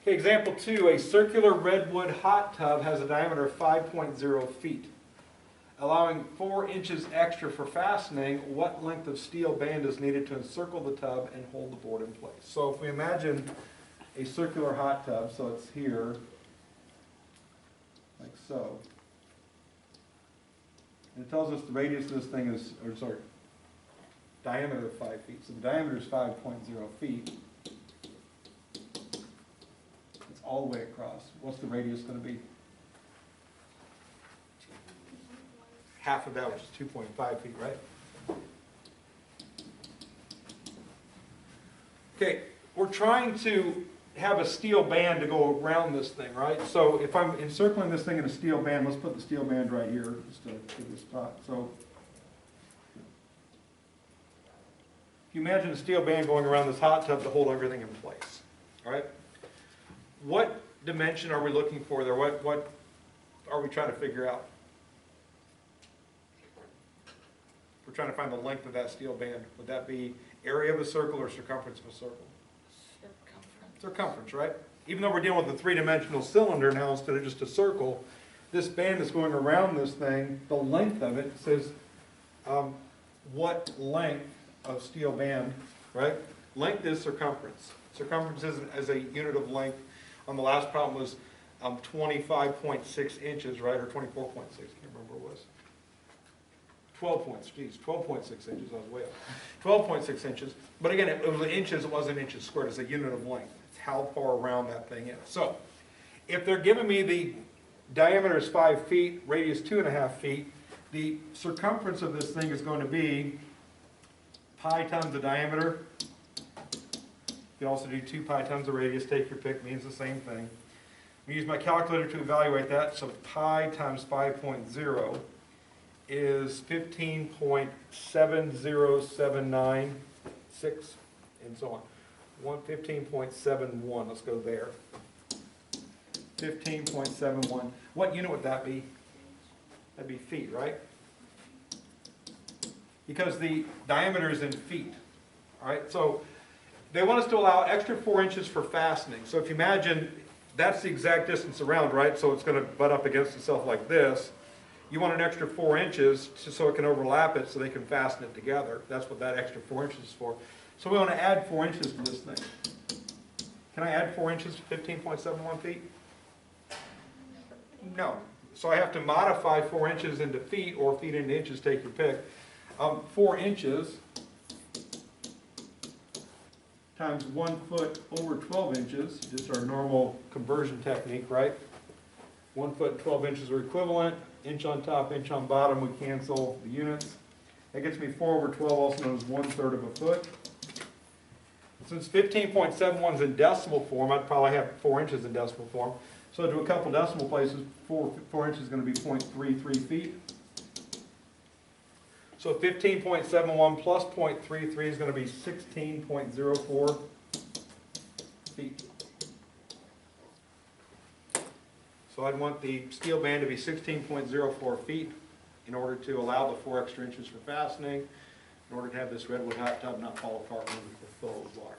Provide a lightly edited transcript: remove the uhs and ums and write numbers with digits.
Okay, example 2, a circular redwood hot tub has a diameter of 5.0 feet. Allowing 4 inches extra for fastening, what length of steel band is needed to encircle the tub and hold the board in place? So if we imagine a circular hot tub, so it's here, like so. And it tells us the radius of this thing is, or sorry, diameter of 5 feet. So the diameter is 5.0 feet. It's all the way across. What's the radius going to be? Half of that, which is 2.5 feet, right? Okay, we're trying to have a steel band to go around this thing, right? So if I'm encircling this thing in a steel band, let's put the steel band right here, just to give this spot. So if you imagine a steel band going around this hot tub to hold everything in place, all right? What dimension are we looking for there? What are we trying to figure out? We're trying to find the length of that steel band. Would that be area of a circle or circumference of a circle? Circumference, right? Even though we're dealing with a three-dimensional cylinder now instead of just a circle, this band that's going around this thing, the length of it says what length of steel band, right? Length is circumference. Circumference is a unit of length. On the last problem was 25.6 inches, right? Or 24.6, can't remember what it was. 12.6 inches, I was way up. 12.6 inches, but again, it was inches, it wasn't inches squared, it's a unit of length. It's how far around that thing is. So, if they're giving me the diameter is 5 feet, radius 2.5 feet, the circumference of this thing is going to be pi times the diameter. You can also do 2 pi times the radius, take your pick, means the same thing. I use my calculator to evaluate that, so pi times 5.0 is 15.70796, and so on. 15.71, let's go there. 15.71. What unit would that be? That'd be feet, right? Because the diameter is in feet. All right, so they want us to allow extra 4 inches for fastening. So if you imagine, that's the exact distance around, right? So it's going to butt up against itself like this. You want an extra 4 inches so it can overlap it so they can fasten it together. That's what that extra 4 inches is for. So we want to add 4 inches to this thing. Can I add 4 inches to 15.71 feet? No. So I have to modify 4 inches into feet or feet into inches, take your pick. 4 inches times 1 foot over 12 inches, just our normal conversion technique, right? 1 foot and 12 inches are equivalent. Inch on top, inch on bottom, we cancel the units. That gets me 4 over 12, also known as 1/3 of a foot. Since 15.71 is in decimal form, I'd probably have 4 inches in decimal form. So to a couple decimal places, 4 inches is going to be 0.33 feet. So 15.71 plus 0.33 is going to be 16.04 feet. So I'd want the steel band to be 16.04 feet in order to allow the 4 extra inches for fastening, in order to have this redwood hot tub not fall apart when it's full of water.